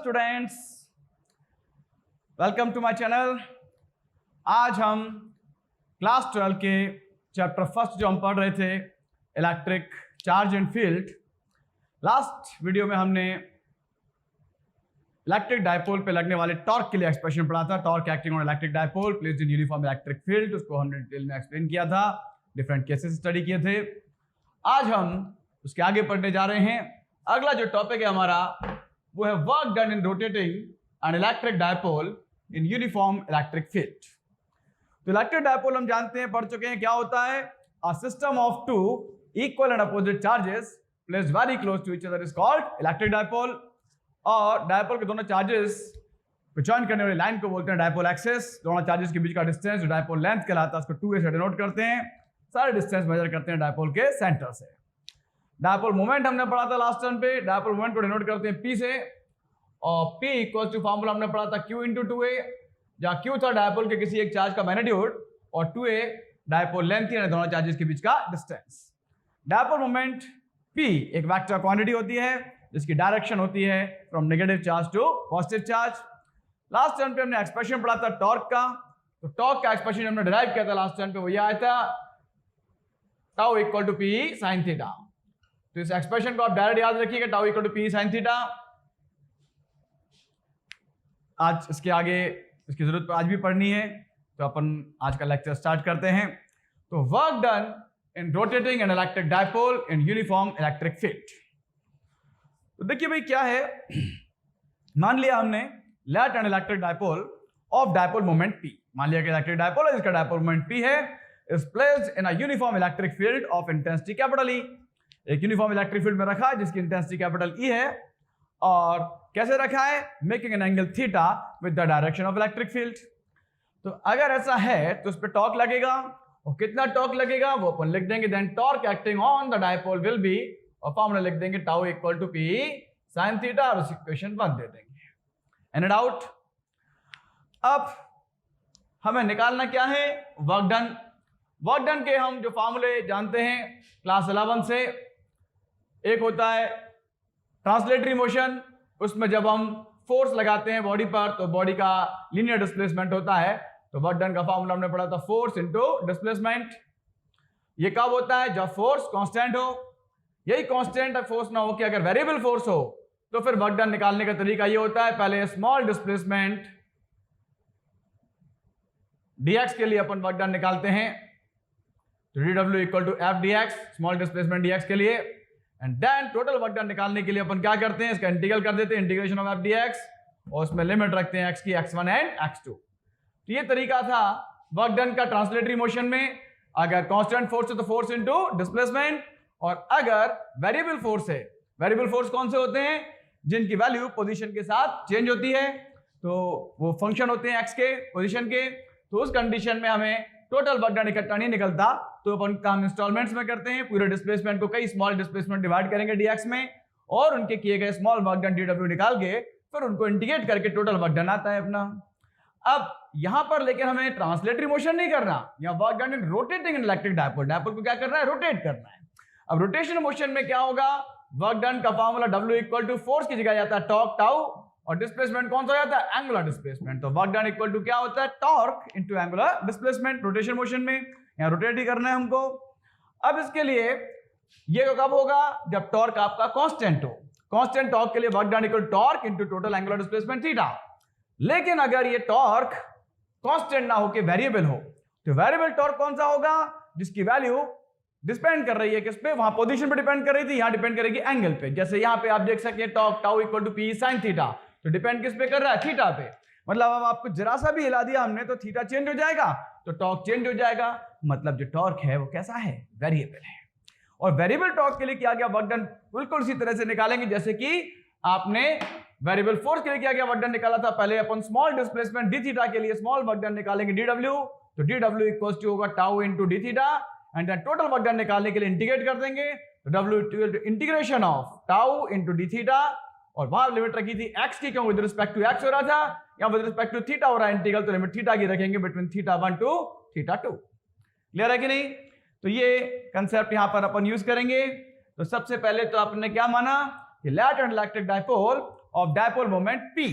Students, welcome to my channel. आज हम class 12 के चैप्टर फर्स्ट जो हम पढ़ रहे थे, electric charge and field. Last video में हमने इलेक्ट्रिक डायपोल पे लगने वाले टॉर्क के लिए एक्सप्रेशन पढ़ा था। Torque acting on electric dipole placed in uniform electric field, उसको हमने डिटेल में एक्सप्लेन किया था, डिफरेंट केसेस स्टडी किए थे। आज हम उसके आगे पढ़ने जा रहे हैं। अगला जो टॉपिक है हमारा वो है work done in rotating an electric dipole in uniform electric field. तो इलेक्ट्रिक डायपोल हम जानते हैं, पढ़ चुके हैं, क्या होता है। A system of two equal and opposite charges placed very close to each other is called electric dipole. और डायपोल के दोनों चार्जेस को जॉइन करने वाली लाइन को बोलते हैं डायपोल एक्सिस। दोनों चार्जेस के बीच का डिस्टेंस जो डायपोल लेंथ कहलाता है उसको 2a से डिनोट करते हैं। सारे डिस्टेंस मेजर करते हैं डायपोल के सेंटर से। डायपोल मोमेंट हमने पढ़ा था लास्ट टर्म पे, डायपोल मोमेंट को डिनोट करते हैं P से, और P इक्वल टू फॉर्मूला हमने पढ़ा था Q इंटू 2a, जहाँ Q था डायपोल के किसी एक चार्ज का मैग्नीट्यूड और 2a डायपोल लेंथ यानी दोनों चार्जेस के बीच का डिस्टेंस। डायपोल मोमेंट P एक वेक्टर क्वांटिटी होती है जिसकी डायरेक्शन होती है from negative charge to positive charge. Last term पे हमने एक्सप्रेशन पढ़ा था टॉर्क का, तो टॉर्क का एक्सप्रेशन हमने डिराइव किया था लास्ट टर्म पे, वो ये आया था tau equal to P sine theta. तो इस एक्सप्रेशन को आप डायरेक्ट याद रखिएगा, tau equal to P sine theta. आज इसके आगे इसकी जरूरत आज भी पढ़नी है, तो अपन आज का लेक्चर स्टार्ट करते हैं। तो work done in rotating an electric dipole in uniform electric field. तो देखिए भाई क्या है, मान लिया हमने let an electric dipole of dipole moment P। मान लिया कि इलेक्ट्रिक डायपोल है जिसका डायपोल मोमेंट P है, is placed in a uniform electric field of intensity capital E। एक यूनिफॉर्म इलेक्ट्रिक फील्ड में रखा है जिसकी इंटेंसिटी कैपिटल E है, और कैसे रखा है, making an angle theta with the direction of electric field. तो अगर ऐसा है तो उस पर टॉर्क लगेगा, और कितना टॉर्क लगेगा वो अपन लिख देंगे। Then torque acting on the dipole will be, और फॉर्मूला लिख देंगे tau equal to P sine theta, और उस इक्वेशन 1 दे देंगे। Any doubt? अब हमें निकालना क्या है, वर्क डन। वर्क डन के हम जो फॉर्मूले जानते हैं क्लास 11 से, एक होता है ट्रांसलेटरी मोशन, उसमें जब हम फोर्स लगाते हैं बॉडी पर तो बॉडी का लीनियर डिस्प्लेसमेंट होता है। तो वर्क डन का फॉर्मूला हमने पढ़ा था फोर्स इनटू डिस्प्लेसमेंट। ये कब होता है, जब फोर्स कांस्टेंट हो। यही कांस्टेंट फोर्स ना हो कि अगर वेरिएबल फोर्स हो तो फिर वर्क डन निकालने का तरीका ये होता है, पहले स्मॉल डिस्प्लेसमेंट dx के लिए अपन वर्क डन निकालते हैं, तो dw equal to F dx, small displacement dx के लिए। And then total work done निकालने के लिए अपन क्या करते हैं, इसका इंटीग्रल कर देते हैं, इंटीग्रेशन ऑफ एफ dx, और उसमें लिमिट रखते हैं x की x1 एंड x2। तो ये तरीका था वर्क डन का ट्रांसलेटरी मोशन में। अगर कांस्टेंट फोर्स है तो फोर्स इनटू डिस्प्लेसमेंट, और अगर वेरिएबल फोर्स है, वेरिएबल फोर्स कौन से होते हैं, जिनकी वैल्यू पोजीशन के साथ चेंज होती है, तो वो फंक्शन होते हैं x के पोजीशन के। तो उस कंडीशन में हमें टोटल वर्क डन इकट्ठा नहीं निकलता, तो अपन काम इंस्टॉलमेंट्स में करते हैं। पूरे डिस्प्लेसमेंट को कई स्मॉल डिस्प्लेसमेंट डिवाइड करेंगे dx में, और उनके किए गए स्मॉल वर्क डन dw निकाल के फिर उनको इंटीग्रेट करके टोटल वर्क डन आता है अपना। अब यहां पर लेकिन हमें ट्रांसलेटरी मोशन नहीं करना, यहाँ work done in rotating in electric dipole. Dipole को क्या करना है, रोटेट करना है। अब रोटेशन मोशन में क्या होगा, वर्क डन का formula W equal to force की जगह जाता है टॉर्क टाउ, और डिस्प्लेसमेंट कौन सा हो जाता है, एंगुलर डिस्प्लेसमेंट। तो वर्क डन इक्वल टू क्या होता है, torque into angular displacement. Rotation motion में यहाँ रोटेट ही करना है हमको। अब इसके लिए ये कब होगा, जब टॉर्क आपका कांस्टेंट हो। कांस्टेंट टॉर्क के लिए work done equal torque into total angular displacement theta. लेकिन अगर ये टॉर्क कांस्टेंट ना हो के वेरिएबल हो, तो वेरिएबल टॉर्क कौन सा होगा, जिसकी वैल्यू डिपेंड कर रही है किस पे, वहां पोजीशन पे डिपेंड कर रही थी, यहां डिपेंड करेगी एंगल पे। जैसे यहां पे आप देख सकते हैं torque tau equal to P sine theta, तो डिपेंड किस पे कर रहा है, थीटा पे। मतलब अब आपको जरा सा भी हिला दिया हमने तो थीटा चेंज हो जाएगा, तो टॉर्क चेंज हो जाएगा। मतलब जो टॉर्क है वो कैसा है, वेरिएबल है। और वेरिएबल टॉर्क के लिए किया गया वर्क डन बिल्कुल इसी तरह से निकालेंगे जैसे कि आपने वेरिएबल फोर्स के लिए किया गया वर्क डन निकाला था। पहले अपन स्मॉल डिस्प्लेसमेंट डी थीटा के लिए स्मॉल वर्क डन निकालेंगे dw, तो dw इक्वल टू होगा tau into d theta, and then total work done निकालने के लिए इंटीग्रेट कर देंगे, तो w integration of tau into d theta, और वहां लिमिट रखी थी x की, क्यों विद रिस्पेक्ट टू x हो रहा था, या विद रिस्पेक्ट टू थीटा हो रहा है इंटीग्रल, तो लिमिट थीटा की रखेंगे between theta 1 to theta 2। Clear है कि नहीं? तो ये कंसेप्ट यहां पर अपन यूज करेंगे। तो सबसे पहले तो आपने क्या माना कि let an electric dipole of dipole moment P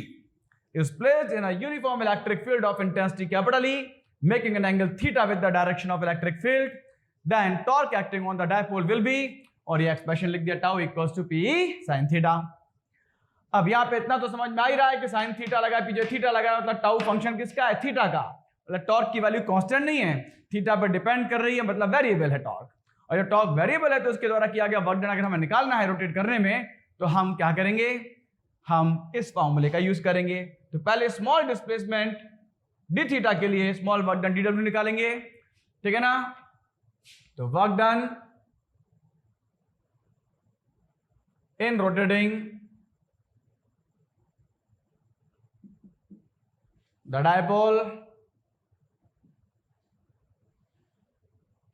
is placed in a uniform electric field of intensity capital E, making an angle theta with the direction of electric field, then torque acting on the dipole will be, और ये expression लिख दिया tau equals to P sine theta. अब यहाँ पे इतना तो समझ में आ ही रहा है कि साइन थीटा लगा पीछे थीटा लगा, मतलब टाउ फंक्शन किसका है, थीटा का, मतलब टॉर्क की वैल्यू कांस्टेंट नहीं है, थीटा पर डिपेंड कर रही है, मतलब वेरिएबल है टॉर्क। और जब टॉर्क वेरिएबल है तो उसके द्वारा किया गया वर्क डन अगर हमें निकालना है रोटेट करने में, तो हम क्या करेंगे, हम इस फॉर्मूले का यूज करेंगे। तो पहले स्मॉल डिस्प्लेसमेंट डी थीटा के लिए small work done D W निकालेंगे, ठीक है ना। तो work done in rotating the dipole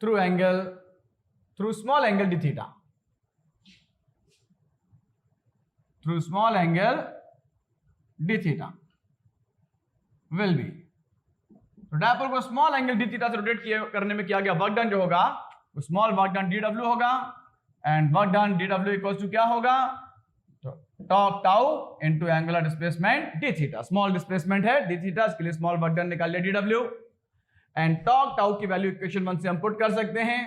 through small angle d theta, through small angle d theta will be, तो डायपोल को स्मॉल एंगल डी थीटा से रोटेट करने में किया गया वर्क डन जो होगा वो small work done D W होगा, and work done D W equals to क्या होगा, तो torque tau into angular displacement D theta, small displacement है डी थीटा, इसके लिए स्मॉल वर्क डन निकाल लिया D W, and torque tau की वैल्यू इक्वेशन 1 से हम पुट कर सकते हैं,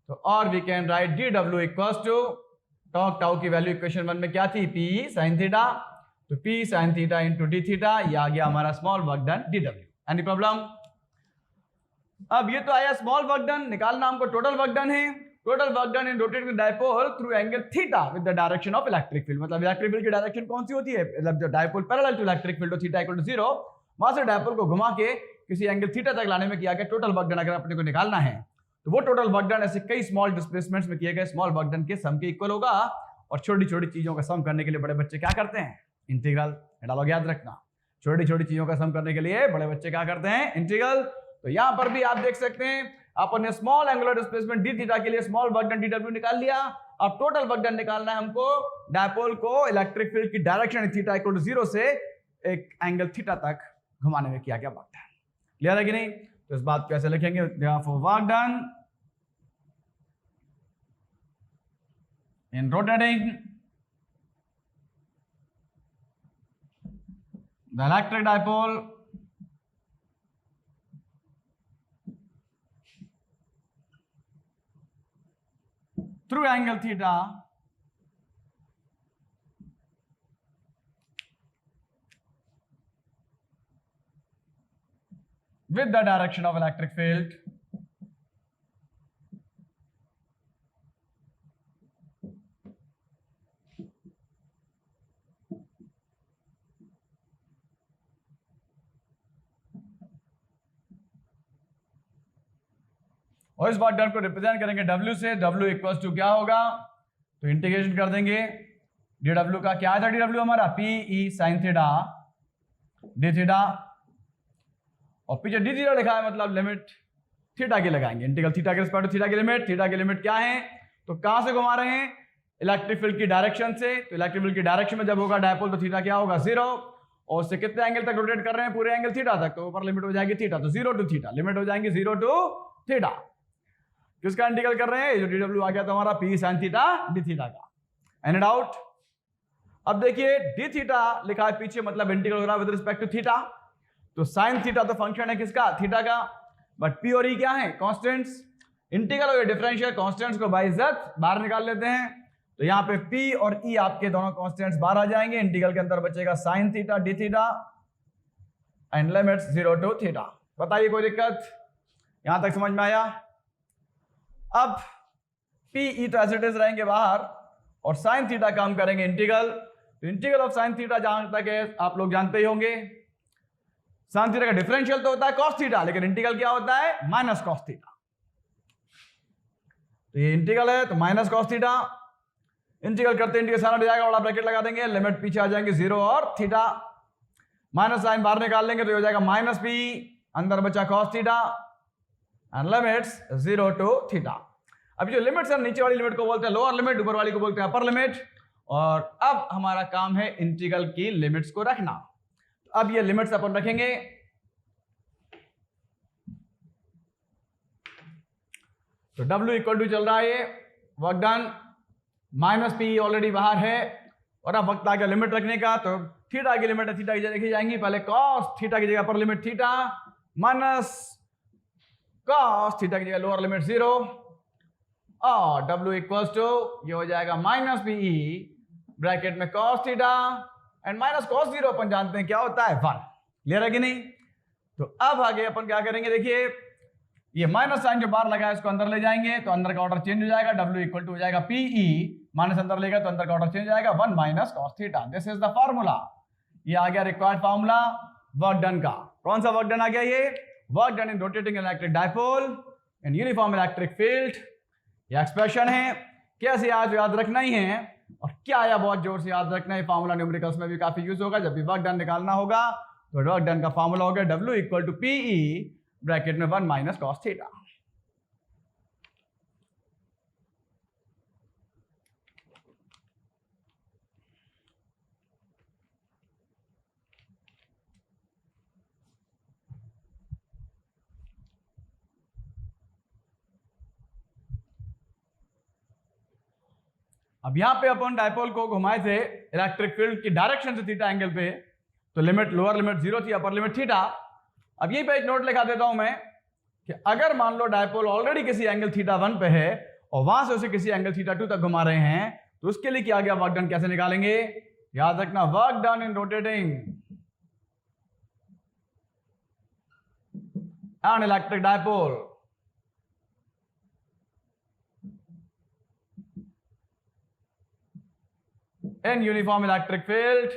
तो और we can write d W equals to torque tau की वैल्यू इक्वेशन 1 में क्या थी, पी साइन थीटा, तो P sine theta into d theta, ये आ गया हमारा स्मॉल वर्क डन डी डब्ल्यू। Any problem? अब ये तो आया स्मॉल वर्क डन, निकालना हमको टोटल वर्क डन है, total work done in rotating dipole through angle theta with the direction of electric field, मतलब इलेक्ट्रिक फील्ड की डायरेक्शन कौन सी होती है, मतलब जो dipole parallel to electric field, theta equal to 0, वहां से डायपोल को घुमा के किसी एंगल थीटा तक लाने में किया गया टोटल वर्क डन अगर अपने को निकालना है, तो वो टोटल वर्क डन ऐसे कई स्मॉल डिस्प्लेसमेंट्स में किए गए स्मॉल वर्क डन के सम के इक्वल होगा। और छोटी छोटी चीजों का सम करने के लिए बड़े बच्चे क्या करते हैं, इंटीग्रल, डायलॉग याद रखना, छोटी छोटी चीजों का सम करने के लिए बड़े बच्चे क्या करते हैं, इंटीग्रल। तो यहां पर भी आप देख सकते हैं अपन ने small angular displacement D theta के लिए small work done D W निकाल लिया। अब टोटल वर्क डन निकालना है हमको डायपोल को इलेक्ट्रिक फील्ड की डायरेक्शन थीटा इक्वल टू 0 से एक एंगल थीटा तक घुमाने में किया गया वर्क डन। क्लियर है कि नहीं? तो इस बात को ऐसे लिखेंगे, therefore work done in rotating the electric dipole through angle theta with the direction of electric field और इस वर्क डन को रिप्रेजेंट करेंगे W से, W इक्वल्स टू क्या होगा, तो इंटीग्रेशन कर देंगे dw का, क्या था dw हमारा, P E sine theta D theta, और पीछे डी थीटा लिखा है मतलब लिमिट थीटा की लगाएंगे, इंटीग्रल थीटा के रिस्पेक्ट टू थीटा की लिमिट, थीटा की लिमिट क्या है, तो कहां से घुमा रहे हैं, इलेक्ट्रिक फील्ड की डायरेक्शन से, तो इलेक्ट्रिक फील्ड की डायरेक्शन में जब होगा डायपोल तो थीटा क्या होगा 0, और उससे कितने एंगल तक रोटेट कर रहे हैं, पूरे एंगल थीटा तक, तो ऊपर लिमिट हो जाएगी थीटा, तो 0 टू थीटा, लिमिट हो जाएंगी 0 टू थीटा। किसका इंटीग्रल कर रहे हैं, जो dw आ गया तो हमारा p sin theta d theta का। Any doubt? अब देखिए d थीटा लिखा है पीछे, मतलब इंटीग्रल हो रहा है विद रिस्पेक्ट टू थीटा, तो sin थीटा तो फंक्शन है किसका, थीटा का, बट p और e क्या है, कांस्टेंट्स, इंटीग्रल और डिफरेंशियल कांस्टेंट्स को बाय इज्जत बाहर निकाल लेते हैं, तो यहाँ पे p और e आपके दोनों कांस्टेंट्स बाहर आ जाएंगे, इंटीग्रल के अंदर बचेगा sin theta d theta and limits 0 to theta. बताइए कोई दिक्कत, यहां तक समझ में आया? अब पी ई तो एज इट इज रहेंगे बाहर, और साइन थीटा का हम करेंगे इंटीग्रल, तो इंटीग्रल ऑफ साइन थीटा जहां तक है आप लोग जानते ही होंगे, साइन थीटा का डिफरेंशियल तो होता है कॉस थीटा, लेकिन इंटीग्रल क्या होता है, माइनस कॉस थीटा, तो ये इंटीग्रल है तो माइनस कॉस थीटा, इंटीग्रल करते इंटीग्रेशन हट जाएगा, बड़ा ब्रैकेट लगा देंगे, लिमिट पीछे आ जाएंगे 0 और थीटा, माइनस साइन बाहर निकाल लेंगे तो हो जाएगा माइनस पी, अंदर बचा cos theta and limits 0 to theta. अब जो लिमिट्स है नीचे वाली लिमिट को बोलते हैं लोअर लिमिट, ऊपर वाली को बोलते हैं अपर लिमिट, और अब हमारा काम है इंटीग्रल की लिमिट्स को रखना। अब ये लिमिट्स अपन रखेंगे, तो W इक्वल टू चल रहा है work done, minus P already बाहर है, और अब वक्त आ गया लिमिट रखने का, तो थीटा की लिमिट थीटा की जगह लिखी जाएंगी, पहले कॉस थीटा की जगह upper limit theta minus cos theta की जगह लोअर लिमिट 0 और W इक्वल्स टू ये हो जाएगा माइनस PE ब्रैकेट में cos theta and minus cos 0 अपन जानते हैं क्या होता है 1। क्लियर है कि नहीं? तो अब आगे अपन क्या करेंगे, देखिए ये माइनस साइन जो बाहर लगा है इसको अंदर ले जाएंगे तो अंदर का ऑर्डर चेंज हो जाएगा, W इक्वल टू हो जाएगा PE माइनस अंदर लेगा तो अंदर का ऑर्डर चेंज हो जाएगा 1 minus cos theta. This is the formula. ये आ गया रिक्वायर्ड फार्मूला वर्क डन का। कौन सा वर्क डन आ गया? ये work done in rotating electric dipole in uniform electric field. ये एक्सप्रेशन है, कैसे याद रखना ही है और क्या आया बहुत जोर से याद रखना है। फार्मूला न्यूमेरिकल्स में भी काफी यूज होगा, जब भी वर्क डन निकालना होगा तो वर्क डन का फार्मूला हो गया W equal to PE bracket में 1 माइनस कॉस थीटा। अब यहां पे अपन डायपोल को घुमाए थे इलेक्ट्रिक फील्ड की डायरेक्शन से थीटा एंगल पे, तो लिमिट लोअर लिमिट 0 थी, अपर लिमिट थीटा। अब यहीं पे एक नोट लिखा देता हूं मैं कि अगर मान लो डायपोल ऑलरेडी किसी एंगल थीटा 1 पे है और वहां से उसे किसी एंगल थीटा 2 तक घुमा रहे हैं तो उसके लिए क्या गया वर्क डन कैसे निकालेंगे? याद रखना work done in rotating an electric dipole in uniform electric field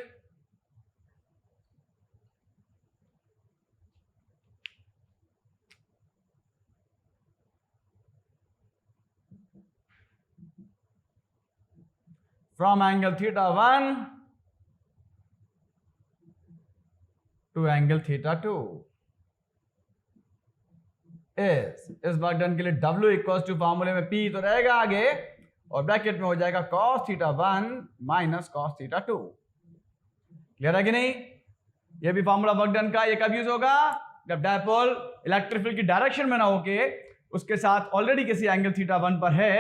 from angle theta 1 to angle theta 2 इस वर्क डन के लिए W इक्वल्स टू फार्मूले में P तो रहेगा आगे और ब्रैकेट में हो जाएगा cos theta 1 minus cos theta 2। Clear है कि नहीं? ये भी फार्मूला वर्क डन का। ये कब यूज होगा? जब डायपोल इलेक्ट्रिक फील्ड की डायरेक्शन में ना होके उसके साथ ऑलरेडी किसी एंगल थीटा 1 पर है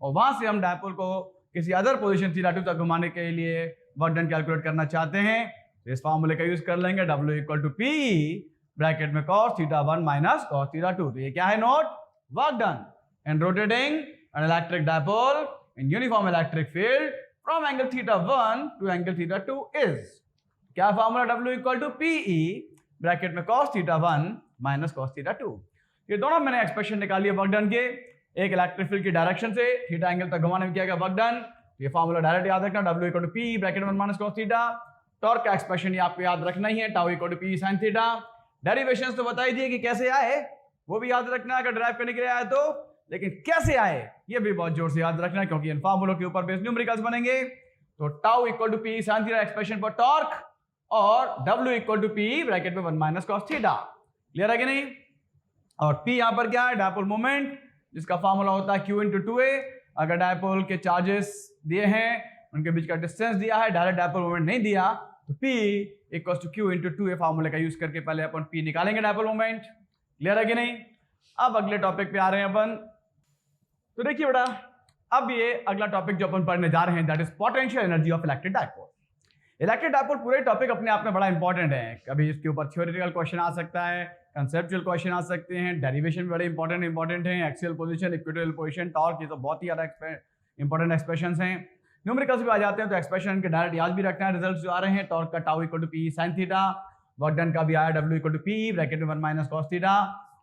और वहां से हम डायपोल को किसी अदर पोजीशन थीटा 2 तक घुमाने के लिए वर्क डन कैलकुलेट करना चाहते हैं तो इस फार्मूले का यूज कर लेंगे W equal to P bracket में cos theta 1 minus cos theta 2। तो ये क्या है note? Work done in rotating an electric dipole in uniform electric field from angle theta 1 to angle theta 2 is क्या formula W equal to PE bracket में cos theta 1 minus cos theta 2। ये दोनों मैंने expression निकाली है work done के, एक electric field की डायरेक्शन से थीटा एंगल तक घुमाने में किया गया वर्क डन। ये फार्मूला डायरेक्ट याद रखना W equal to PE bracket में 1 माइनस cos थीटा। टॉर्क का एक्सप्रेशन ये आपको याद रखना ही है, tau equal to PE sin theta. Derivations तो बता ही दिए कि कैसे आए, वो भी याद रखना अगर ड्राइव करने के लिए आए तो, लेकिन कैसे आए ये भी बहुत जोर से याद रखना क्योंकि इन फार्मूलों के ऊपर बेस न्यूमेरिकल्स बनेंगे। तो tau equal to PE sin theta expression for torque और W equal to PE bracket में 1 माइनस cos थीटा। क्लियर है कि नहीं? और P यहां पर क्या है? डायपोल मोमेंट, जिसका फार्मूला होता है Q इंटू 2A। अगर डायपोल के चार्जेस दिए हैं, उनके बीच का डिस्टेंस दिया है, डायरेक्ट डायपोल मोमेंट नहीं दिया, तो P equal to Q into 2A फार्मूले का यूज करके पहले अपन P निकालेंगे डायपोल मोमेंट। क्लियर है कि नहीं? अब अगले टॉपिक पे आ रहे हैं अपन। तो देखिए बेटा, अब ये अगला टॉपिक जो अपन पढ़ने जा रहे हैं that is potential energy of electric dipole. Electric dipole पूरे टॉपिक अपने आप में बड़ा इंपॉर्टेंट है। कभी इसके ऊपर थ्योरेटिकल क्वेश्चन आ सकता है, कंसेप्चुअल क्वेश्चन आ सकते हैं, डेरिवेशन भी बड़े इंपॉर्टेंट हैं, axial position, equatorial position, torque, ये तो बहुत ही ज्यादा इंपॉर्टेंट एक्सप्रेशंस हैं। न्यूमेरिकल्स भी आ जाते हैं तो एक्सप्रेशन के डायरेक्ट याद भी रखना है। रिजल्ट्स जो आ रहे हैं, टॉर्क का tau equal to PE sin theta, work done का भी आया W equal to PE bracket में 1 माइनस cos थीटा,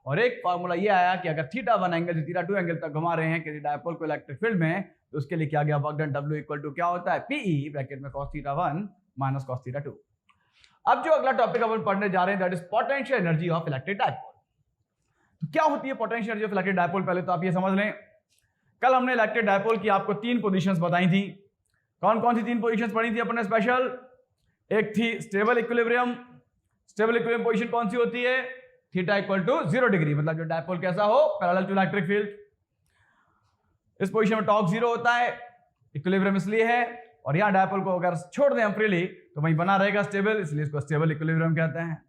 और एक फार्मूला ये आया कि अगर थीटा 1 एंगल से थीटा 2 एंगल तक घुमा रहे हैं किसी डायपोल को इलेक्ट्रिक फील्ड में तो उसके लिए क्या गया work done W equal to क्या होता है PE ब्रैकेट में cos theta 1 minus cos theta 2। अब जो अगला टॉपिक अपन पढ़ने जा रहे हैं that is potential energy of electric dipole. तो क्या होती है potential energy of electric dipole? पहले तो आप ये समझ लें, कल हमने इलेक्ट्रिक डायपोल की आपको 3 पोजीशंस बताई थी। कौन कौन सी 3 पोजीशंस पढ़ी थी अपन ने स्पेशल? एक थी stable equilibrium. Stable equilibrium position कौन सी होती है? थीटा इक्वल टू 0 डिग्री, मतलब जो डायपोल कैसा हो पैरेलल टू इलेक्ट्रिक फील्ड। इस पोजीशन में टॉर्क 0 होता है, इक्विलिब्रियम इसलिए है, और यहां डायपोल को अगर छोड़ दें हम फ्रीली तो वहीं बना रहेगा स्टेबल, इसलिए इसको स्टेबल इक्विलिब्रियम कहते हैं।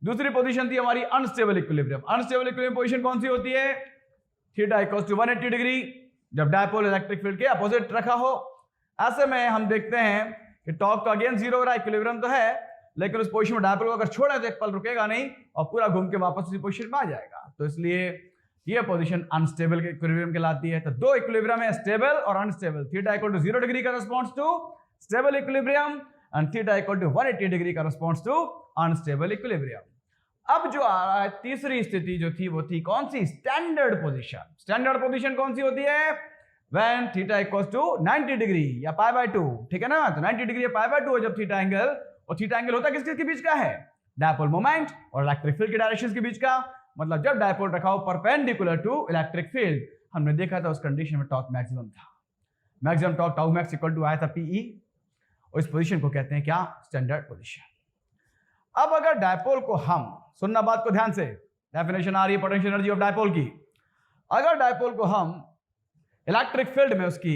दूसरी पोजीशन थी हमारी unstable equilibrium. Unstable equilibrium position कौन सी होती है? थीटा इक्वल टू 180 डिग्री, जब डायपोल इलेक्ट्रिक फील्ड के अपोजिट रखा हो, ऐसे में हम देखते हैं कि टॉर्क तो अगेन जीरो हो रहा है, इक्विलिब्रियम तो है, लेकिन उस पोजीशन में डायपोल को अगर छोड़ा तो एक पल रुकेगा नहीं और पूरा घूम के वापस उसी पोजीशन में आ जाएगा। तो इसलिए ये पोजीशन अनस्टेबल इक्विलिब्रियम कहलाती है। तो दो इक्विलिब्रियम है, स्टेबल और unstable. Theta equal to 0 degree corresponds to stable equilibrium and theta equal to 180 degree corresponds to unstable equilibrium. अब जो आ रहा है तीसरी स्थिति जो थी वो थी कौन सी? Standard position. स्टैंडर्ड पोजीशन कौन सी होती है? When theta equals to 90 degree या पाई बाय 2, ठीक है ना? तो 90 डिग्री या पाई बाय 2 जब थीटा एंगल, और थीटा एंगल होता किस के बीच का है? डायपोल मोमेंट और इलेक्ट्रिक फील्ड के डायरेक्शंस के बीच का। मतलब जब डायपोल रखा हो परपेंडिकुलर टू इलेक्ट्रिक फील्ड, हमने देखा था उस कंडीशन में टॉर्क मैक्सिमम था। Maximum torque tau max equal to आया था पीई, और इस पोजीशन को कहते हैं क्या? Standard position. अब अगर डायपोल को हम, सुनना बात को ध्यान से, डेफिनेशन आ रही है पोटेंशियल एनर्जी ऑफ डायपोल की। अगर डायपोल को हम इलेक्ट्रिक फील्ड में उसकी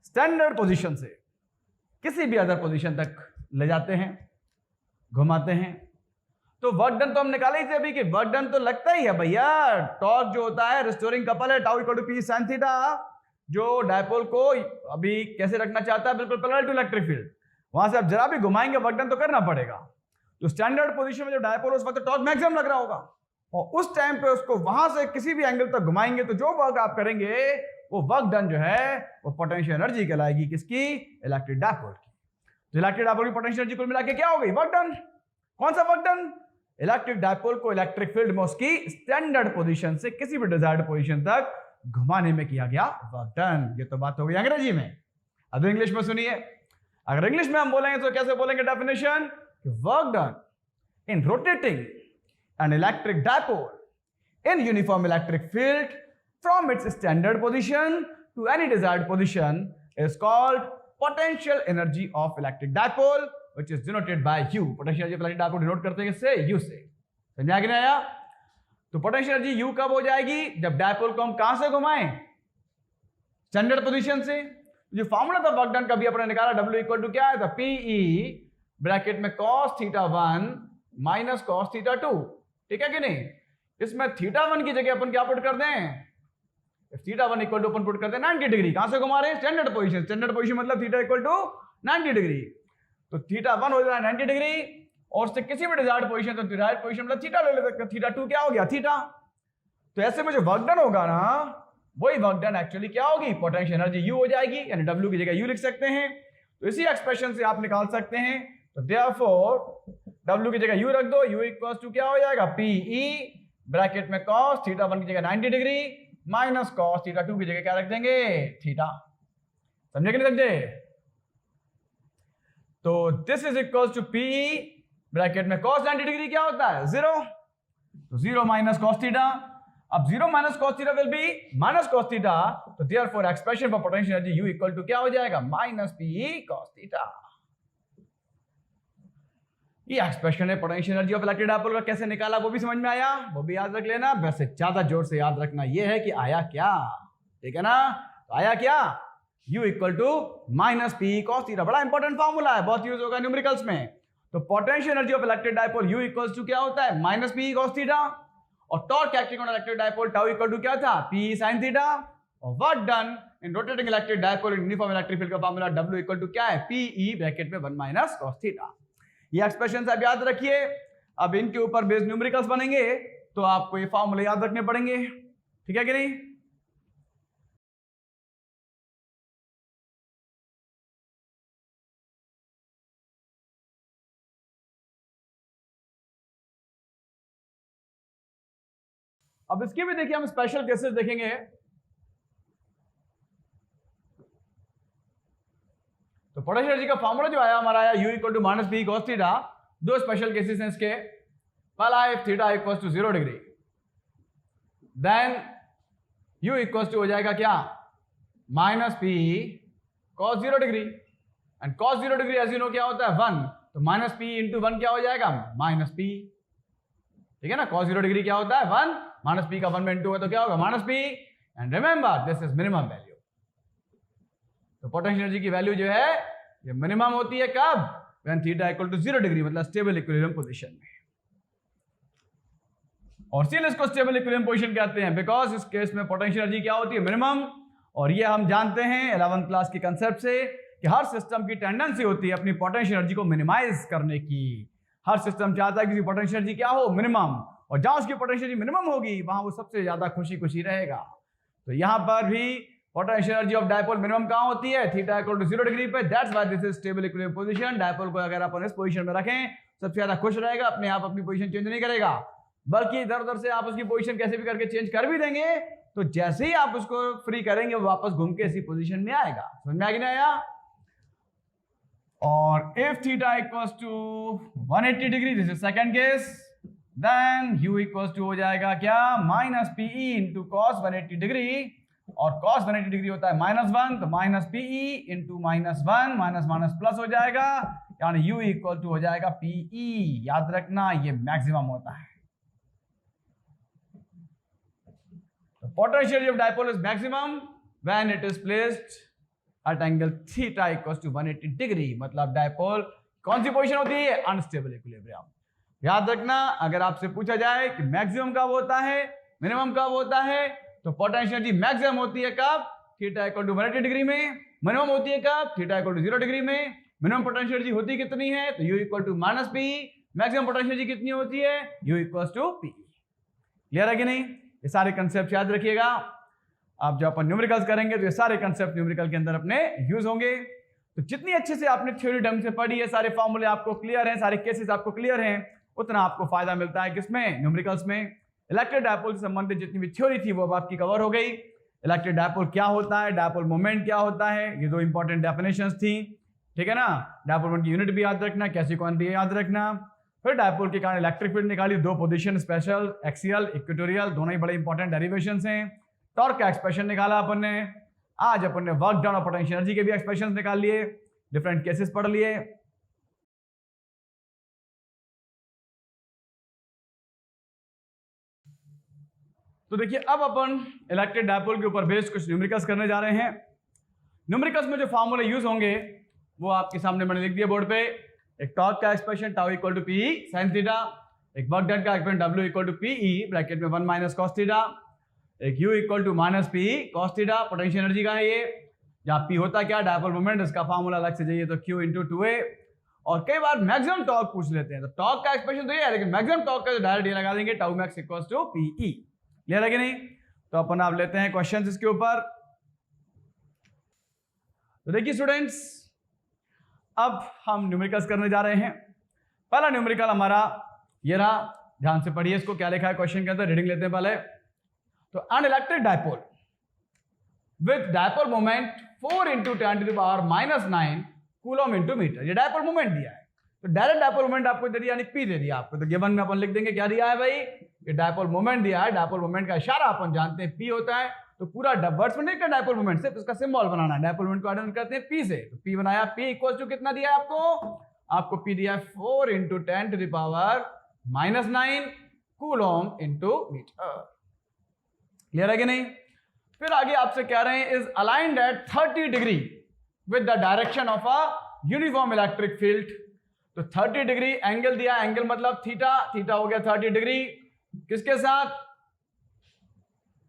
स्टैंडर्ड पोजीशन से किसी भी अदर पोजीशन तक ले जाते हैं, घुमाते हैं, तो वर्क डन तो हम निकाले ही थे अभी कि वर्क डन तो लगता ही है भैया। टॉर्क जो होता है रिस्टोरिंग कपल है, tau equal to P sine theta, जो डायपोल को अभी कैसे रखना चाहता है? बिल्कुल पैरेलल टू इलेक्ट्रिक फील्ड। वहां से आप जरा भी घुमाएंगे वर्क डन तो करना पड़ेगा। तो स्टैंडर्ड पोजीशन में जो डायपोल उस वक्त टॉर्क मैक्सिमम लग रहा होगा, और उस टाइम पे उसको वहां से किसी भी एंगल तक घुमाएंगे तो जो वर्क आप करेंगे वो वर्क डन जो है वो पोटेंशियल एनर्जी कहलाएगी। किसकी? इलेक्ट्रिक डायपोल की। तो इलेक्ट्रिक डायपोल की पोटेंशियल एनर्जी कुल मिला के क्या हो गई? Work done. कौन सा वर्क डन? इलेक्ट्रिक डायपोल को इलेक्ट्रिक फील्ड में उसकी स्टैंडर्ड पोजीशन से किसी भी डिजायर्ड पोजीशन तक घुमाने में किया गया वर्क डन। ये तो बात हो गई अंग्रेजी में। अब इंग्लिश में सुनिए। अगर इंग्लिश में हम बोलेंगे तो कैसे बोलेंगे definition? Work done in rotating an electric dipole in uniform electric field from its standard position to any desired position is called potential energy of electric dipole, which is denoted by U. Potential energy of electric dipole denote करते हैं किससे? U से। समझा कि नहीं आया? तो potential energy U कब हो जाएगी? जब डायपोल को हम कहां से घुमाएं? स्टैंडर्ड पोजीशन से। जो फॉर्मूला था वर्क डन का भी अपने निकाला, W इक्वल टू क्या है? था PE ब्रैकेट में cos theta 1 minus cos theta 2, ठीक है कि नहीं? इसमें थीटा 1 की जगह अपन क्या पुट कर दें? थीटा 1 इक्वल टू अपन पुट करते हैं 90 डिग्री। कहां से घुमा रहे हैं? Standard position. स्टैंडर्ड पोजीशन मतलब थीटा इक्वल टू 90 डिग्री। तो थीटा 1 हो जाए 90 डिग्री, और उससे किसी भी डिजायर्ड पोजीशन, तो डिजायर्ड पोजीशन मतलब थीटा ले लेते हैं। थीटा 2 क्या हो गया? थीटा। तो ऐसे में जो वर्क डन होगा ना, वही वर्क डन एक्चुअली क्या होगी? पोटेंशियल एनर्जी U हो जाएगी, यानी W की जगह U लिख सकते हैं। तो इसी एक्सप्रेशन से आप निकाल सकते हैं। तो देयरफॉर W की जगह U रख दो, U इक्वल्स टू क्या हो जाएगा? PE ब्रैकेट में cos थीटा 1 की जगह 90 डिग्री माइनस cos थीटा 2 की जगह क्या रख देंगे? थीटा। समझे कि नहीं समझे? तो this is equals to PE bracket में cos 90 डिग्री क्या होता है? 0। तो 0 माइनस cos थीटा। अब 0 minus cos theta will be minus cos theta. तो therefore expression for potential energy U equal to क्या हो जाएगा? Minus PE cos theta. ये एक्सप्रेशन है potential energy of electric dipole का। कैसे निकाला वो भी समझ में आया, वो भी याद रख लेना। वैसे ज्यादा जोर से याद रखना ये है कि आया क्या, ठीक है ना? तो आया क्या? U equal to minus PE cos theta. बड़ा इंपॉर्टेंट फॉर्मूला है, बहुत यूज होगा न्यूमेरिकल्स में। तो potential energy of electric dipole U equals to क्या होता है? Minus PE cos theta. और torque acting on electric dipole tau equal to क्या था? PE sin theta. और work done in rotating electric dipole in uniform electric field का formula W equal to क्या है? PE ब्रैकेट में 1 minus cos theta. ये expression आप याद रखिए। अब इनके ऊपर बेस्ड न्यूमेरिकल्स बनेंगे तो आपको ये फॉर्मूले याद रखने पड़ेंगे, ठीक है कि नहीं? अब इसके भी देखिए हम स्पेशल केसेस देखेंगे। तो पोटेंशियल एनर्जी का फॉर्मूला जो आया हमारा आया U equal to minus PE cos theta. दो स्पेशल केसेस हैं इसके। पहला है theta equals to 0 degree, then U equals to हो जाएगा क्या? Minus PE cos 0 degree. And cos 0 degree as you know क्या होता है? 1। तो माइनस PE इंटू 1 क्या हो जाएगा? माइनस PE, ठीक है ना? cos 0 डिग्री क्या होता है? 1। माइनस PE का 1 में इंटू है तो क्या होगा? Minus PE। And remember this is minimum value. तो पोटेंशियल एनर्जी की वैल्यू जो है ये मिनिमम होती है कब? When theta equal to 0 degree, मतलब स्टेबल इक्विलिब्रियम पोजीशन में। और इसीलिए इसको स्टेबल इक्विलिब्रियम पोजीशन कहते हैं, बिकॉज इस केस में पोटेंशियल एनर्जी क्या होती है? मिनिमम। और ये हम जानते हैं 11th क्लास के कंसेप्ट से कि हर सिस्टम की टेंडेंसी होती है अपनी पोटेंशियल एनर्जी को मिनिमाइज करने की। हर सिस्टम चाहता है कि उसकी पोटेंशियल एनर्जी क्या हो, मिनिमम, और जहां उसकी पोटेंशियल एनर्जी मिनिमम होगी वहां वो सबसे ज्यादा खुशी खुशी रहेगा। तो यहां पर भी potential energy of dipole minimum कहां होती है, थीटा इक्वल टू 0 डिग्री पे। That's why this is stable equilibrium position. Dipole को अगर अपन इस पोजीशन में रखें सबसे ज्यादा खुश रहेगा, अपने आप अपनी पोजीशन चेंज नहीं करेगा, बल्कि इधर उधर से आप उसकी पोजीशन कैसे भी करके चेंज कर भी देंगे तो जैसे ही आप उसको फ्री करेंगे वो वापस घूम के इसी पोजीशन में आएगा। समझ में आ गया आया? और if theta equals to 180 degree, this is second case, then u equals to हो जाएगा क्या, minus PE into cos 180 degree, और cos 180 डिग्री होता है -1, तो minus PE into -1, minus minus plus हो जाएगा, यानी u इक्वल टू हो जाएगा पीई। याद रखना ये मैक्सिमम होता है। The potential energy of dipole is maximum when it is placed at angle theta equals to 180 degree। मतलब डायपोल कौन सी पोजीशन होती है, अनस्टेबल इक्विलिब्रियम। याद रखना अगर आपसे पूछा जाए कि मैक्सिमम कब होता है, मिनिमम कब होता है, तो पोटेंशियल एनर्जी मैक्सिमम होती है कब, थीटा इक्वल टू 180 डिग्री में। मिनिमम होती है कब, थीटा इक्वल टू 0 डिग्री में। मिनिमम पोटेंशियल एनर्जी होती कितनी है, तो u equal to minus P. Maximum potential energy कितनी होती है, u equal to P. Clear है कि नहीं? ये सारे कंसेप्ट याद रखिएगा। आप जब अपन न्यूमेरिकल्स करेंगे तो ये सारे कंसेप्ट न्यूमेरिकल के अंदर अपने यूज होंगे। तो जितनी अच्छे से आपने थ्योरी ढंग से पढ़ी है, सारे फॉर्मूले आपको क्लियर हैं, सारे केसेस आपको क्लियर हैं, उतना आपको फायदा मिलता है किसमें, न्यूमेरिकल्स में। इलेक्ट्रिक डायपोल से संबंधित जितनी भी थ्योरी थी वो अब आपकी कवर हो गई। इलेक्ट्रिक डायपोल क्या होता है, डायपोल मोमेंट क्या होता है, ये दो इंपॉर्टेंट डेफिनेशंस थी, ठीक है ना। डायपोल मोमेंट की यूनिट भी याद रखना, कैसी क्वांटिटी याद रखना। फिर डायपोल के कारण इलेक्ट्रिक फील्ड निकाली, दो पोजीशन, स्पेशल, एक्सियल, इक्वेटोरियल, दोनों ही बड़े इंपॉर्टेंट डेरिवेशंस हैं। टॉर्क का एक्सप्रेशन निकाला अपन ने। आज अपन ने वर्क डन और पोटेंशियल एनर्जी के भी एक्सप्रेशंस निकाल लिए, डिफरेंट केसेस पढ़ लिए। तो देखिए अब अपन इलेक्ट्रिक डायपोल के ऊपर बेस्ड कुछ न्यूमेरिकल्स करने जा रहे हैं। न्यूमेरिकल्स में जो फॉर्मूले यूज होंगे वो आपके सामने मैंने लिख दिया बोर्ड पे। एक टॉर्क का expression tau equal to P sine theta, एक वर्क डन का expression W equal to PE bracket में 1 माइनस कॉस थीटा, एक U equal to minus P cos theta. Potential energy का है ये, जहां पी होता क्या, डायपोल मोमेंट, इसका फॉर्मूला अलग से चाहिए तो क्यू इंटू 2a। और कई बार मैक्सिमम टॉर्क पूछ लेते हैं, तो टॉर्क का एक्सप्रेशन तो ये है, लेकिन मैक्सिमम टॉर्क का डायरेक्ट ये लगा देंगे tau max equal to PE. Clear है कि नहीं? तो अपन आप लेते हैं क्वेश्चंस इसके ऊपर। तो देखिए स्टूडेंट्स, अब हम न्यूमेरिकल्स करने जा रहे हैं। पहला न्यूमेरिकल हमारा ये रहा, ध्यान से पढ़िए इसको, क्या लिखा है क्वेश्चन के अंदर, रीडिंग लेते हैं पहले। तो an electric dipole with dipole moment 4 into 10 to the power -9 coulomb into metre. ये डायपोल मोमेंट दिया है, तो डायरेक्ट डायपोल मोमेंट आपको दे दिया, यानी पी दे दिया आपको। तो गिवन में अपन लिख देंगे क्या दिया है भाई, ये डायपोल मोमेंट दिया है। डायपोल मोमेंट का इशारा अपन जानते हैं पी होता है, तो पूरा वर्ड्स में नहीं करना डायपोल मोमेंट, सिर्फ इसका सिंबल बनाना है। डायपोल मोमेंट को आइडेंटिफाई करते हैं पी से, तो पी बनाया। पी इक्वल टू कितना दिया है आपको पी दिया है 4 into 10 to the power -9 coulomb into metre. Clear है कि नहीं? फिर आगे आपसे कह रहे हैं इज अलाइंड एट 30 डिग्री with the direction of a uniform electric field. तो 30 डिग्री एंगल दिया, एंगल मतलब थीटा, थीटा हो गया 30 डिग्री, किसके साथ,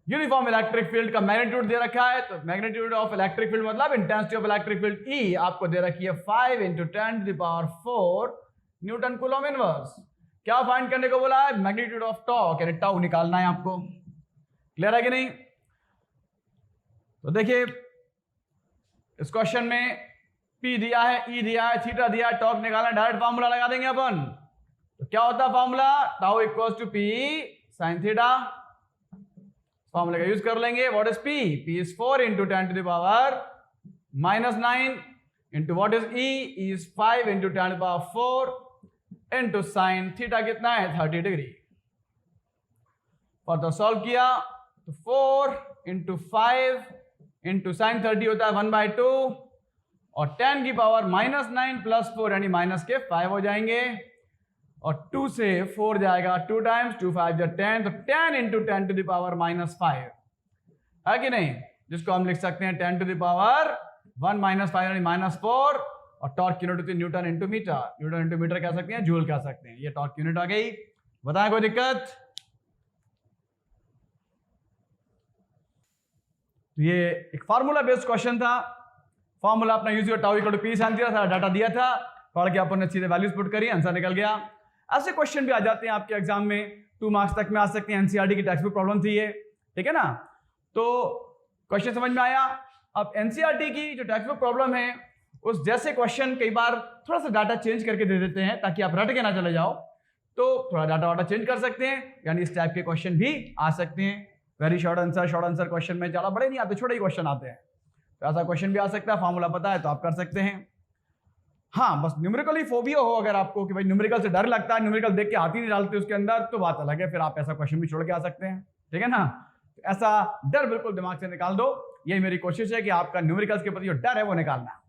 यूनिफॉर्म इलेक्ट्रिक फील्ड का मैग्नीट्यूड दे रखा है। तो मैग्नीट्यूड ऑफ इलेक्ट्रिक फील्ड मतलब इंटेंसिटी ऑफ इलेक्ट्रिक फील्ड ई आपको दे रखी है 5 into 10 to the power 4 newton coulomb inverse. क्या फाइंड करने को बोला है, मैग्नीट्यूड ऑफ टॉर्क, यानी टाउ निकालना है आपको। क्लियर है कि नहीं? तो देखिए इस क्वेश्चन में P दिया है, E दिया है, थीटा दिया है, टॉर्क निकालना, डायरेक्ट फार्मूला लगा देंगे अपन। तो क्या होता है formula, tau equals to P sin थीटा। फॉर्मूले का यूज कर लेंगे। What is P? P is 4 into 10 to the power -9 into what is E? E is 5 into 10 to the power 4 into sine theta कितना है 30 डिग्री। फर्दर सॉल्व किया तो 4 into 5 into sine 30 होता है 1/2 और 10 की पावर -9 प्लस 4 यानी माइनस के 5 हो जाएंगे और 2 से 4 जाएगा 2 टाइम्स, 2 5 जा 10, तो 10 इंटू 10 टू द पावर -5 है कि नहीं, जिसको हम लिख सकते हैं 10 टू द पावर 1 -5 यानी -4 और टॉर्क यूनिट होती है newton into metre. Newton into metre कह सकते हैं, जूल कह सकते हैं। ये टॉर्क यूनिट आ गई। बताएं कोई दिक्कत? तो ये एक फार्मूला बेस्ड क्वेश्चन था। फॉर्मूला अपना use tau equal to P sine theta, सारा डाटा दिया था, पढ़ के अपन ने सीधे वैल्यूज पुट करी, आंसर निकल गया। ऐसे क्वेश्चन भी आ जाते हैं आपके एग्जाम में, 2 मार्क्स तक में आ सकते हैं। एनसीईआरटी की टेक्स्ट बुक प्रॉब्लम थी ये, ठीक है ना। तो क्वेश्चन समझ में आया। अब एनसीईआरटी की जो टेक्स्ट बुक प्रॉब्लम है उस जैसे क्वेश्चन कई बार थोड़ा सा डाटा चेंज करके दे देते हैं ताकि आप रट के ना चले जाओ, तो थोड़ा डाटा वाटा चेंज कर सकते हैं, यानी इस टाइप के क्वेश्चन भी आ सकते हैं। वेरी शॉर्ट आंसर क्वेश्चन में ज़्यादा बड़े नहीं आते, छोटे ही क्वेश्चन आते हैं, तो ऐसा क्वेश्चन भी आ सकता है। फॉर्मूला पता है तो आप कर सकते हैं। हाँ, बस न्यूमेरिकली फोबिया हो अगर आपको कि भाई न्यूमेरिकल से डर लगता है, न्यूमेरिकल देख के हाथ ही नहीं डालते उसके अंदर, तो बात अलग है, फिर आप ऐसा क्वेश्चन भी छोड़ के आ सकते हैं, ठीक है ना। ऐसा डर बिल्कुल दिमाग से निकाल दो, यही मेरी कोशिश है कि आपका न्यूमेरिकल्स के प्रति जो डर है वो निकालना।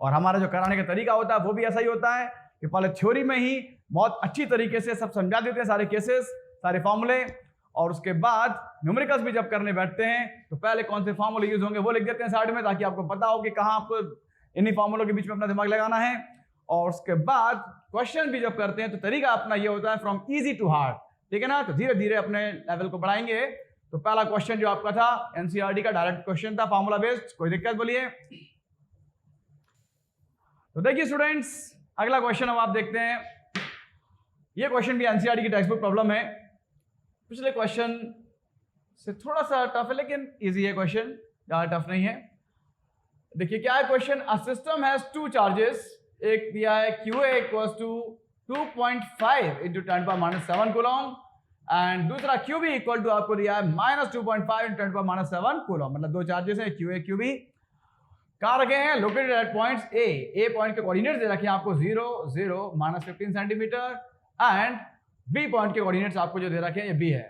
और हमारा जो कराने का तरीका होता है वो भी ऐसा ही होता है कि पहले थ्योरी में ही बहुत अच्छी तरीके से सब समझा देते हैं, सारे केसेस, सारे फॉर्मूले, और उसके बाद न्यूमेरिकल्स भी जब करने बैठते हैं तो पहले कौन से फॉर्मूले यूज होंगे वो लिख देते हैं साइड में, ताकि आपको पता हो कि कहाँ आपको इन्हीं फॉर्मूलों के बीच में अपना दिमाग लगाना है। और उसके बाद क्वेश्चन भी जब करते हैं तो तरीका अपना ये होता है फ्रॉम इजी टू हार्ड, ठीक है ना। तो धीरे धीरे अपने लेवल को बढ़ाएंगे। तो पहला क्वेश्चन जो आपका था एनसीईआरटी का डायरेक्ट क्वेश्चन था, फॉर्मूला बेस्ड, कोई दिक्कत बोलिए। तो देखिए स्टूडेंट्स, अगला क्वेश्चन अब आप देखते हैं। ये क्वेश्चन भी एनसीईआरटी की टेक्स्ट बुक प्रॉब्लम है, पिछले क्वेश्चन से थोड़ा सा टफ है लेकिन इजी है क्वेश्चन, ज्यादा टफ नहीं है। देखिए क्या है क्वेश्चन, अ सिस्टम हैज 2 चार्जेस, एक दिया है QA equals to 2.5 into 10⁻⁷ coulomb, and दूसरा QB इक्वल टू आपको दिया है -2.5 इंटू 10⁻⁷ कूलम, मतलब 2 चार्जेस है QA QB। कहाँ रखे हैं, located at points A point के कोऑर्डिनेट्स दे रखे हैं आपको 0 0 -15 सेंटीमीटर, एंड बी पॉइंट के कोऑर्डिनेट्स आपको जो दे रखे हैं ये बी है,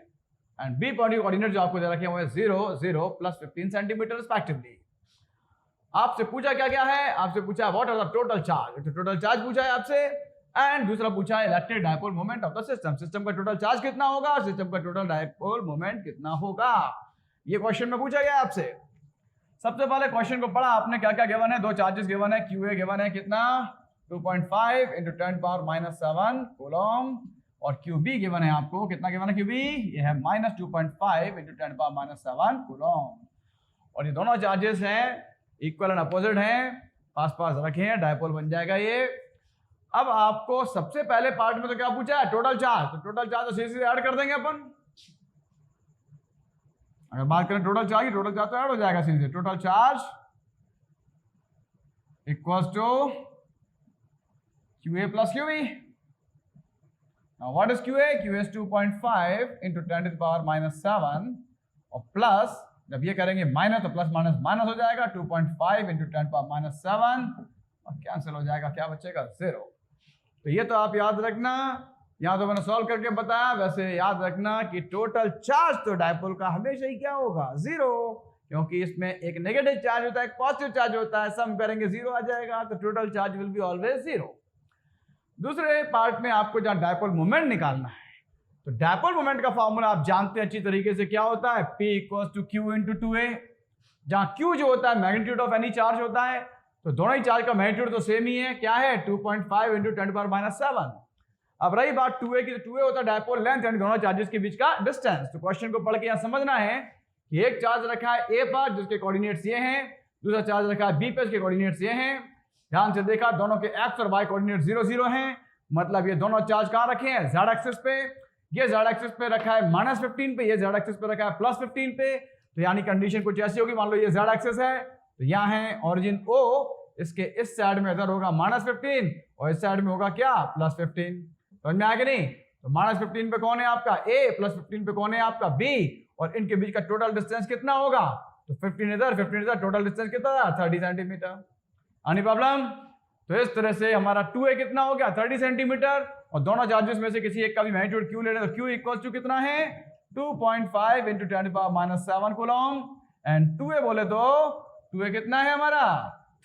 एंड बी पॉइंट के कोऑर्डिनेट्स जो आपको दे रखे हैं वो है 0 0 प्लस 15 सेंटीमीटर रिस्पेक्टिवली। आपसे पूछा क्या क्या है, आपसे पूछा है what are the total charge, तो टोटल चार्ज पूछा है आपसे, एंड दूसरा पूछा है electric dipole moment of the system, system का टोटल चार्ज कितना होगा, सिस्टम का टोटल डायपोल मोमेंट कितना होगा, ये क्वेश्चन में पूछा गया आपसे। सबसे पहले क्वेश्चन को पढ़ा आपने, क्या क्या गिवन है, 2 चार्जेस गिवन है, QA गिवन है कितना 2.5 इंटू 10⁻⁷ कूलम, और QB गिवन है आपको कितना गिवन है QB, ये है -2.5 इंटू 10⁻⁷ कूलम। और ये दोनों चार्जेस हैं इक्वल एंड अपोजिट हैं, पास पास रखे हैं, डायपोल बन जाएगा ये। अब आपको सबसे पहले पार्ट में तो क्या पूछा है, टोटल चार्ज, तो टोटल चार्ज तो सीधे ऐड कर देंगे अपन। अगर बात करें टोटल चार्ज की, टोटल चार्ज तो ऐड हो जाएगा सीधे, total charge equals to QA plus QB। Now what is QA, QA is 2.5 into 10⁻⁷, और प्लस जब ये करेंगे माइनस तो प्लस माइनस माइनस हो जाएगा, 2.5 इंटू 10⁻⁷, और कैंसिल हो जाएगा, क्या बचेगा 0। तो ये तो आप याद रखना, यहाँ तो मैंने सॉल्व करके बताया, वैसे याद रखना कि टोटल चार्ज तो डायपोल का हमेशा ही क्या होगा 0, क्योंकि इसमें एक नेगेटिव चार्ज होता है, एक पॉजिटिव चार्ज होता है, सम करेंगे 0 आ जाएगा, तो total charge will be always 0। दूसरे पार्ट में आपको जहाँ डायपोल मोमेंट निकालना है, तो डायपोल मोमेंट का फॉर्मूला आप जानते हैं अच्छी तरीके से, क्या होता है P equals to Q into 2A, जहाँ Q जो होता है मैग्नीट्यूड ऑफ एनी चार्ज होता है, तो दोनों ही चार्ज का मैग्नीट्यूड तो सेम ही है, क्या है 2.5 इंटू 10⁻⁷। अब रही बात 2A की, तो 2A होता है डायपोल लेंथ, यानी दोनों चार्जेस के बीच का डिस्टेंस। तो क्वेश्चन को पढ़ के यहाँ समझना है कि एक चार्ज रखा है A पर जिसके कोऑर्डिनेट्स ये हैं, दूसरा चार्ज रखा है B पर जिसके कोऑर्डिनेट्स ये हैं। ध्यान से देखा, दोनों के x और y कोऑर्डिनेट 0 0 हैं, मतलब ये दोनों चार्ज कहाँ रखे हैं, z एक्सिस पे। ये z एक्सिस पे रखा है -15 पे, ये z एक्सिस पे रखा है +15 पे, तो यानी कंडीशन कुछ ऐसी होगी, मान लो ये z एक्सिस है, तो यहाँ है ओरिजिन O, इसके इस साइड में इधर होगा -15 और इस साइड में होगा क्या +15। समझ में आ गया नहीं, तो -15 पे कौन है आपका A, +15 पे कौन है आपका B, और इनके बीच का टोटल डिस्टेंस कितना होगा, तो 15 इधर, टोटल डिस्टेंस कितना था 30 सेंटीमीटर। Any problem? तो इस तरह से हमारा 2A कितना हो गया 30 सेंटीमीटर, और दोनों चार्जेस में से किसी एक का भी मैग्नीट्यूड Q ले रहे तो Q इक्वल्स टू कितना है 2.5 इंटू 10⁻⁷ कूलम, एंड 2A बोले तो 2A कितना है हमारा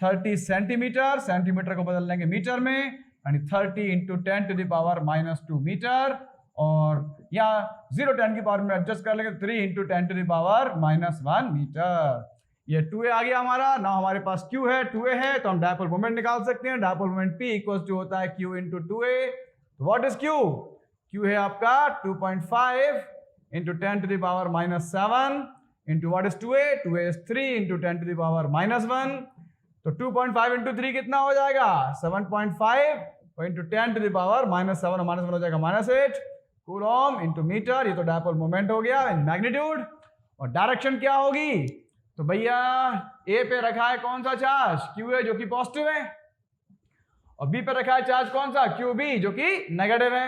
30 सेंटीमीटर, सेंटीमीटर को बदल लेंगे मीटर में, यानी 30 इंटू 10⁻⁻2 मीटर, और यहाँ 0 10 की पावर में एडजस्ट कर लेंगे 3 इंटू 10⁻⁻1 मीटर। ये 2A आ गया हमारा। ना हमारे पास Q है, 2A है, तो हम डायपोल मोमेंट निकाल सकते हैं। Dipole moment P equals to होता है Q इंटू 2A। तो व्हाट इज Q? Q है आपका 2.5 into 10⁻⁻7 into what is 2A? 2A is 3 into 10⁻⁻1। तो 2.5 इंटू 3 कितना हो जाएगा 7.5 इंटू 10 टू द पावर -7 और -1 हो जाएगा -8 कूलम इंटू मीटर। ये तो डायपोल मोमेंट हो गया इन मैग्नीट्यूड। और डायरेक्शन क्या होगी तो भैया ए पे रखा है कौन सा चार्ज क्यू ए जो कि पॉजिटिव है, और बी पे रखा है चार्ज कौन सा क्यू बी जो कि नेगेटिव है।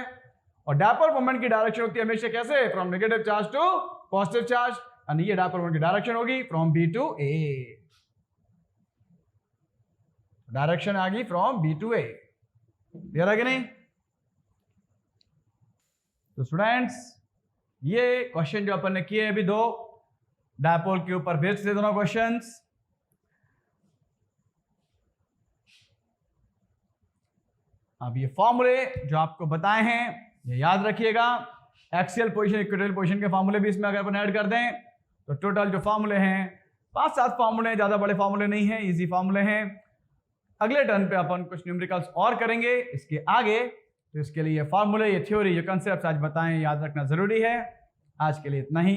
और डायपोल मोमेंट की डायरेक्शन होती है हमेशा कैसे from negative charge to positive charge, यानी ये डायपोल मोमेंट की डायरेक्शन होगी from B to A. Direction आ गई from B to A, clear है कि नहीं। तो स्टूडेंट्स ये क्वेश्चन जो अपन ने किए अभी दो डायपोल के ऊपर बेस्ड थे दोनों क्वेश्चंस। अब ये फॉर्मूले जो आपको बताए हैं ये याद रखिएगा। एक्सियल पोजीशन इक्वेटोरियल पोजीशन के फॉर्मूले भी इसमें अगर अपन ऐड कर दें तो टोटल जो फॉर्मूले हैं 5-7 फॉर्मूले, ज्यादा बड़े फॉर्मूले नहीं हैं, इजी फॉर्मूले हैं। अगले टर्न पे अपन कुछ न्यूमेरिकल्स और करेंगे इसके आगे, तो इसके लिए ये फॉर्मूले, ये थ्योरी, ये कंसेप्ट आज बताएं याद रखना जरूरी है। आज के लिए इतना ही।